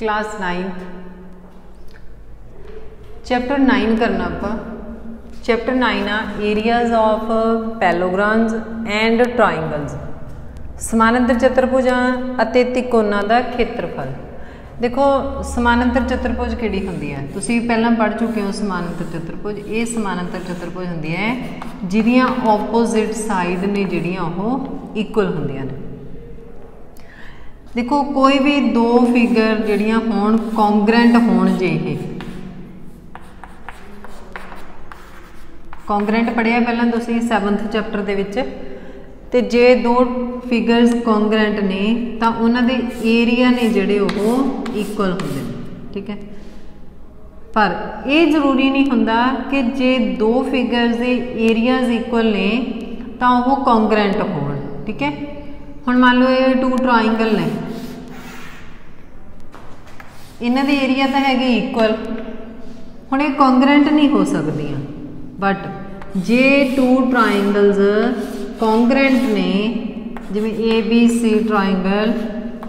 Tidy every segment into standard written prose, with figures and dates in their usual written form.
Class 9th chapter 9 करना आपां। Chapter 9 आ areas of parallelograms and triangles, समानांतर चतुर्भुजां अते त्रिकोणां दा खेत्रफल। देखो समानांतर चतुर्भुज किहड़ी हुंदी है, तुसीं पहलां पढ़ चुके हो समानांतर चतुर्भुज। ये समानांतर चतुर्भुज हुंदी है जिहदियां ओपोजिट साइड ने जिहड़ियां ओह इक्वल हुंदियां ने। देखो कोई भी दो फिगर जिहड़ियां होण कॉन्ग्रेंट होण, जे ये कॉन्ग्रेंट पढ़िया पहलां तुसीं 7th चैप्टर दे विच, ते जे दो फिगर्स कॉन्ग्रेंट ने तां उन्हां दे एरिया ने जिहड़े ओह इक्वल हुंदे ने, ठीक है। पर यह जरूरी नहीं हुंदा कि जे दो फिगर्स दे एरियाज इक्वल ने तां ओह कॉन्ग्रेंट होण, ठीक है। हुण मान लो ये 2 ट्राइंगल ने, इन्हां दे एरिया तां हैगे इक्वल, हुण ये कॉन्ग्रेंट नहीं हो सकदियां। बट जे 2 ट्राइंगल्स कॉन्ग्रेंट ने, जिवें ABC ट्राइंगल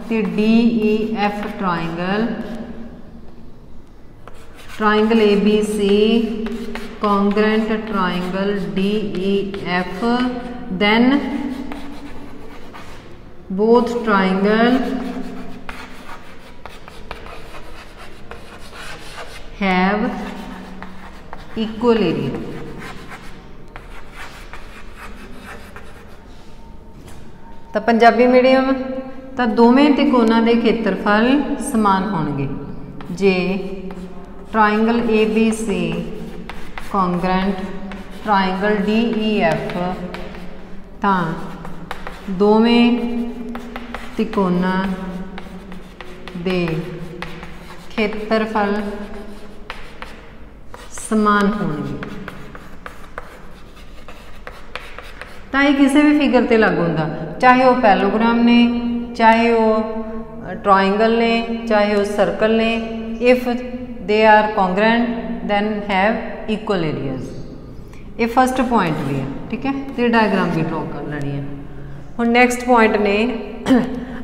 ते DEF triangle, triangle ABC congruent triangle DEF, then both triangle have equal area। तो पंजाबी मीडियम तो दोवें त्रिकोणां दे खेत्रफल समान होणगे जे triangle ABC congruent triangle DEF तां दोवें त्रिकोणां दे खेत्रफल समान होणगे। तो ये किसी भी फिगर ते लागू होंदा, चाहे वह पैलोग्राम ने, चाहे वह ट्राइंगल ने, चाहे वह सर्कल ने। If they are congruent then have equal areas. ये फर्स्ट पॉइंट भी है, ठीक है। तो डायग्राम भी ड्रॉ कर लैनी है। हुण नैक्सट पॉइंट ने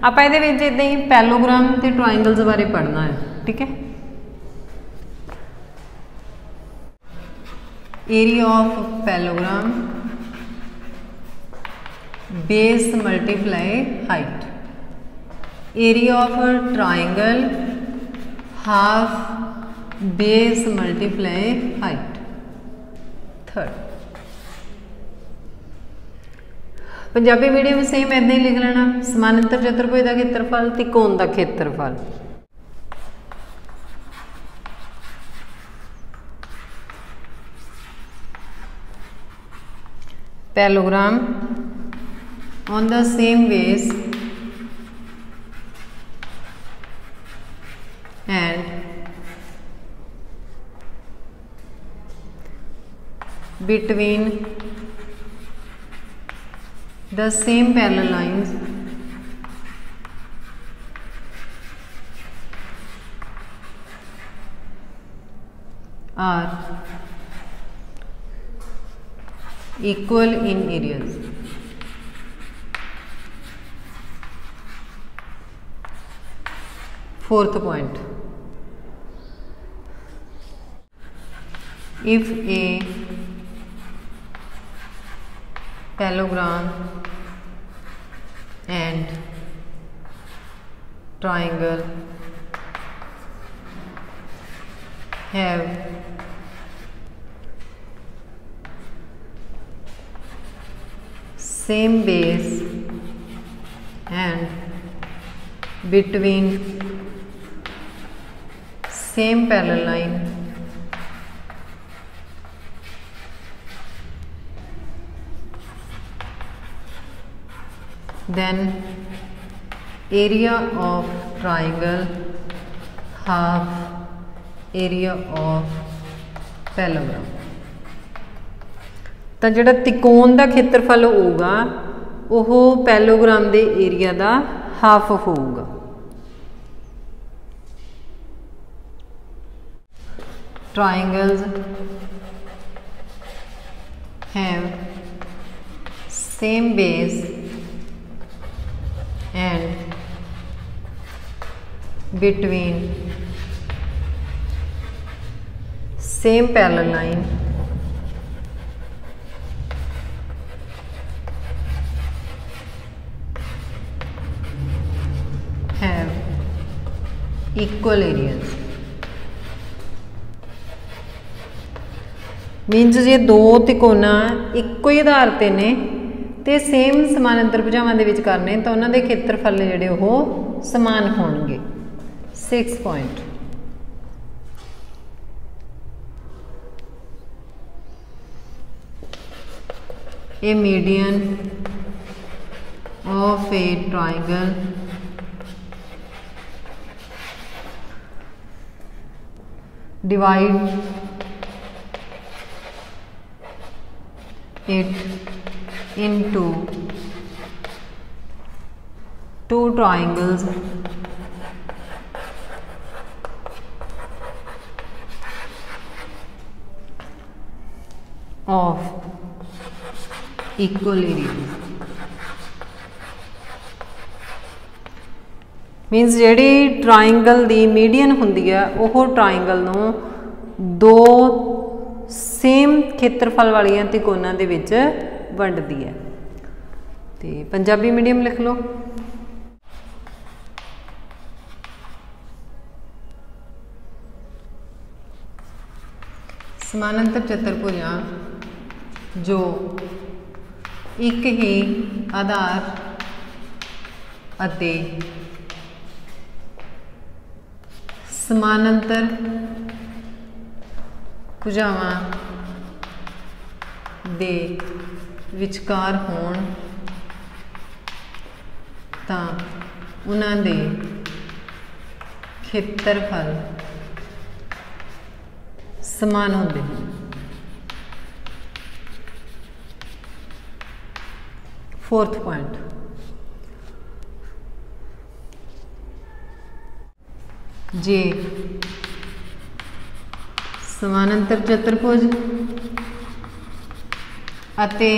आप इहदे विच इदां ही पैलोग्राम ते ट्राइंगल्स बारे पढ़ना है, ठीक है। Area of parallelogram base multiply height, area of triangle half base multiply height. Third Punjabi medium same इदां ही लिख लेना, समानांतर चतुर्भुज का खेत्रफल, त्रिकोण का खेत्रफल। Parallelogram on the same base and between the same parallel lines are equal in areas। Fourth point, if a parallelogram and triangle have same base and between same parallel line then area of triangle half area of parallelogram। तो जिहड़ा त्रिकोण का खेत्रफल होगा वह parallelogram के area का half होगा। Triangles have same base and between same parallel line have equal areas। मीनस जे दो तिकोना इक्को ही आधार ते ने ते सेम समानांतर भुजावां दे विच करने तो उन्हां दे खेत्रफल ने जिहड़े ओह समान होणगे। 6 point A median of A triangle divide it into two triangles of equal area। मीनस जिहड़ी ट्राइंगल दी मीडियन हुंदी है वह ट्राइंगल नूं दो सेम खेत्रफल वालियां तिकोनां दे विच वंडदी है। ते पंजाबी मीडियम लिख लो। समानांतर चतुर्भुजां जो एक ही आधार अते समानांतर भुजावां दे विचकार होण तां उन्हां दे खेत्रफल समान होंदे हैं। फोर्थ पॉइंट जे समानांतर चतुर्भुज अते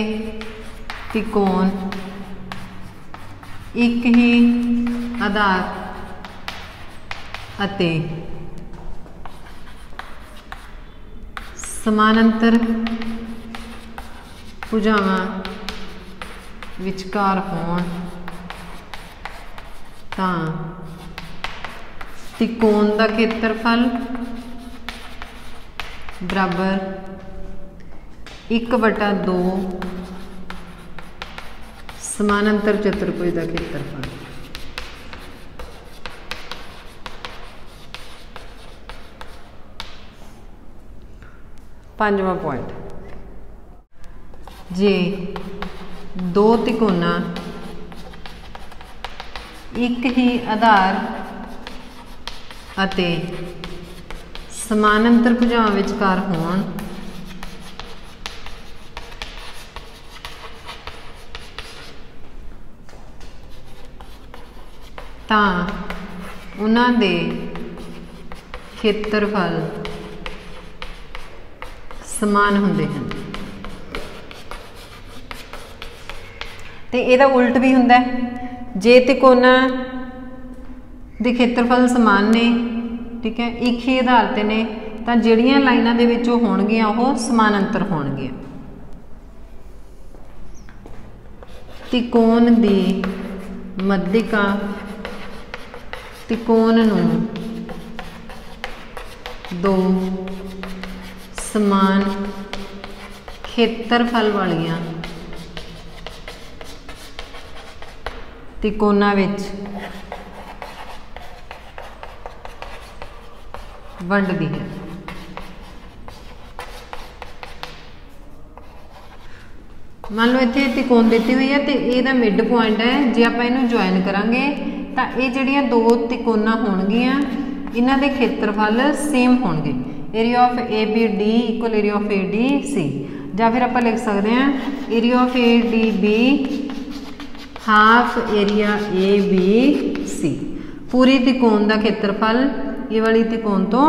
त्रिकोण एक ही आधार अते समानांतर भुजावां विचकार होण तां त्रिकोण का खेत्रफल बराबर 1/2 समानांतर चतुर्भुज का खेत्रफल। पांचवा पॉइंट जे दो त्रिकोणा एक ही आधार अते समानांतर भुजावां विचकार होण तां उन्हां दे खेत्रफल समान हुंदे हन। ते इहदा उल्ट भी हुंदा है, जे त्रिकोणां दे खेत्रफल समान ने, ठीक है, एक ही आधार ते ने तां जिहड़ियां लाइनां दे विच ओह होणगीआं ओह समानांतर होणगीआं। त्रिकोण दी मध्यिका त्रिकोण नूं दो समान खेत्रफल वालियां त्रिकोणां विच वंडदी है। मान लो इत्थे त्रिकोण दी हुई है तो यदा मिड पॉइंट है, जे आप इनू ज्वाइन करांगे तो ये जिहड़ियां दो त्रिकोणां होणगीआं इन्हां दे खेत्रफल सेम होणगे। Area of A B D equal area of A D C, या फिर आप लिख सकते हैं area of A D B half area A B C. पूरी त्रिकोण का खेत्रफल ये वाली त्रिकोण तो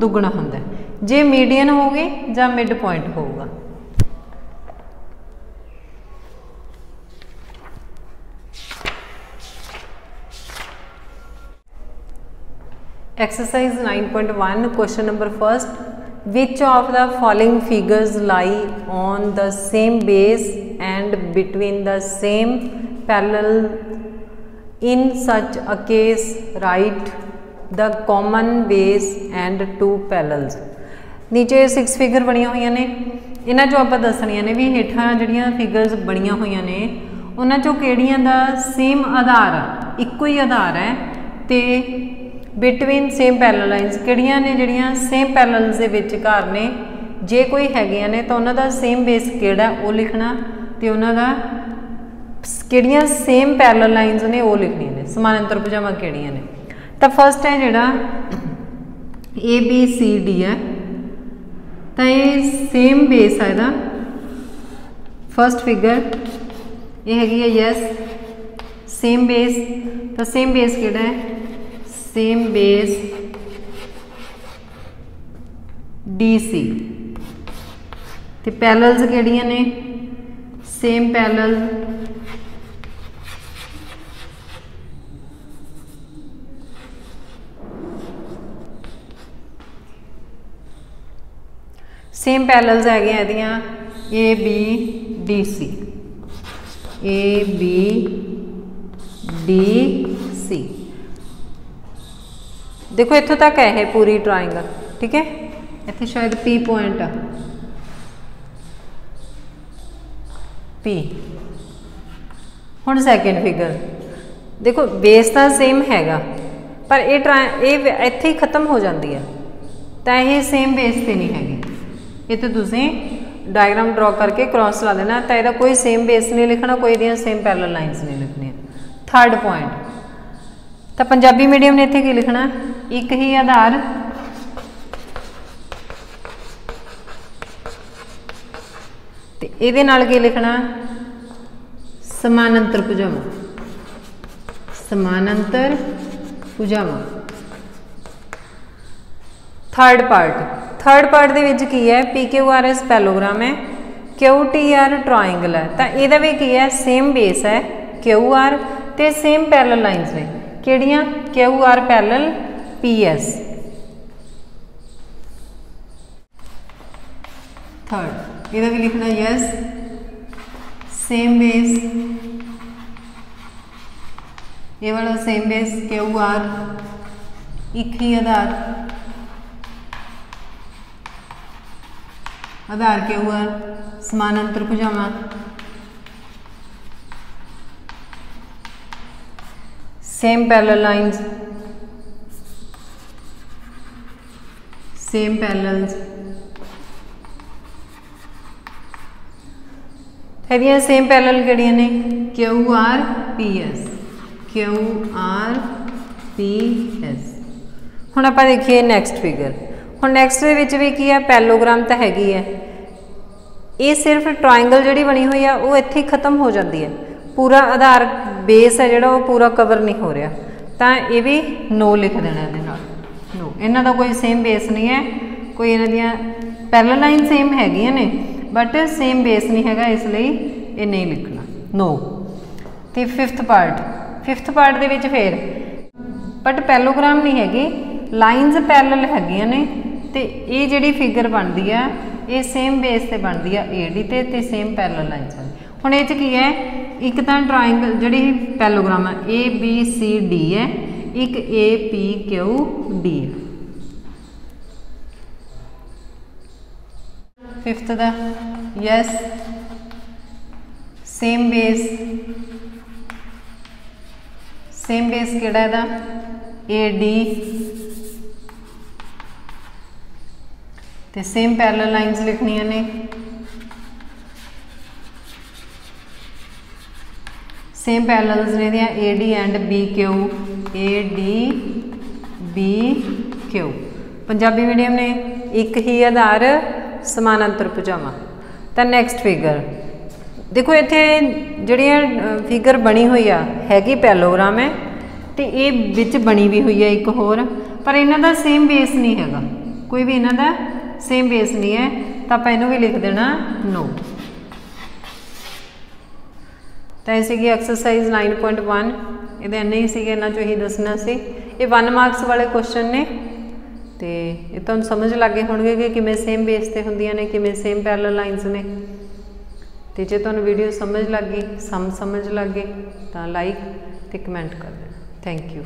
दुगना होंदा है जे मीडियन होगी या मिड पॉइंट होगा। Exercise 9.1 question number first. Which of the following figures lie on the same base and between the same parallel? In such a case, write the common base and two parallels. नीचे 6 figure बनिया हुई ने, इन्हां चों आपां दसणियां ने भी हेठां जिहड़ियां फिगर्स बनिया हुई ने उन्हां चों किहड़ियां दा सेम आधार इक्को ही आधार है ते बिटवीन सेम पैरल लाइनस किहड़ियां ने जिहड़ियां सेम पैरल्स दे विचकार ने जे कोई हैगियां ने तो उन्हां दा सेम बेस किहड़ा वो लिखना ते उन्हां दा किहड़ियां सेम पैरल लाइनस ने वो लिखणियां ने समानांतर भुजावां किहड़ियां ने। तो फस्ट है जिहड़ा ABCD है तो ये सेम बेस है इहदा फस्ट फिगर ये हैगी है यस सेम बेस। तो सेम बेस किहड़ा है सेम बेस DC ते पैरल्स किहड़ियां ने सेम पैरल सेम पैरल्स है इहदियां ABDC ABDC। देखो इत्थों तक है ये पूरी ट्राइंगल ठीक है, इत्थे शायद P पॉइंट आ P। हुण सैकेंड फिगर देखो बेस तो सेम हैगा पर ये इत्थे ही खत्म हो जाती है तो ये सेम बेस से नहीं हैगी। ये तो तुसीं डायग्राम ड्रॉ करके क्रॉस ला देना तो यदा कोई सेम बेस नहीं लिखना, कोई दियां सेम पैरल लाइनस नहीं लिखनियां। थर्ड पॉइंट तो पंजाबी मीडियम ने इत्थे की लिखना एक ही आधार ते इहदे नाल की लिखना समानांतर भुजावां समानांतर भुजावां। थर्ड पार्ट दे विच की है PQRS पैलोग्राम है QTR ट्राइंगल है तो इहदा भी की है सेम बेस है QR ते सेम पैरल लाइनस ने किहड़ियां QR पैरल PS। थर्ड इहदा भी लिखना यस सेम बेस ये वाला सेम बेस QR एक ही आधार QR समानांतर भुजावां same parallel lines same parallels इहदियां सेम पैरल किहड़ियां ने QRPS हुण आपां देखिए नैक्सट फिगर। हुण नैक्सट दे विच भी की है पैलोग्राम तो हैगी है ये सिर्फ ट्राइंगल जिहड़ी बनी हुई है वो इत्थे खत्म हो जाती है, पूरा आधार बेस है जिहड़ा वो पूरा कवर नहीं हो रहा तो ये भी नो लिख देना इहदे नाल नो। इन्हां दा कोई सेम बेस नहीं है, कोई इन्हां दियां पैरल लाइन सेम हैगियां ने बट सेम बेस नहीं हैगा इसलिए ये नहीं लिखना नो। तो फिफ्थ पार्ट दे विच फिर बट पैलोग्राम नहीं हैगी लाइनस पैरल हैगियां ने तो ये जिहड़ी फिगर बनती है ये सेम बेस से बनती है AD ते सेम पैरल लाइनस है। हुण इह च की है एक तो ट्राइंगल जिहड़ी पैलोग्राम है ABCD है एक APQD है। फिफ्थ दा यस सेम बेस किहड़ा है AD ते सेम पैरल लाइनस लिखनियां ने सेम पैरल्स ने दियां AD and BQ। Punjabi medium ने एक ही आधार समानांतर भुजावां। तो नैक्सट फिगर देखो इत्थे जिहड़ियां फिगर बनी हुई हैगी पैलोग्राम है तो ये विच बनी भी हुई है एक होर पर इन्हां दा सेम बेस नहीं हैगा, कोई भी इन्हां दा सेम बेस नहीं है तो आप इनू भी लिख देना नो। तो ऐसी कि एक्सरसाइज 9.1 ये इन्ने ही सीगे, इन्हां चों ही दसना सी। ये 1 मार्क्स वाले क्वेश्चन ने तो ये तुहानूं समझ लग गए होणगे कि किवें सेम बेस ते हुंदियां ने, किवें सेम पैरेलल लाइनस ने। तो जे तुहानूं वीडियो समझ लग गई, समझ लग गई तो लाइक ते कमेंट कर देना। Thank you.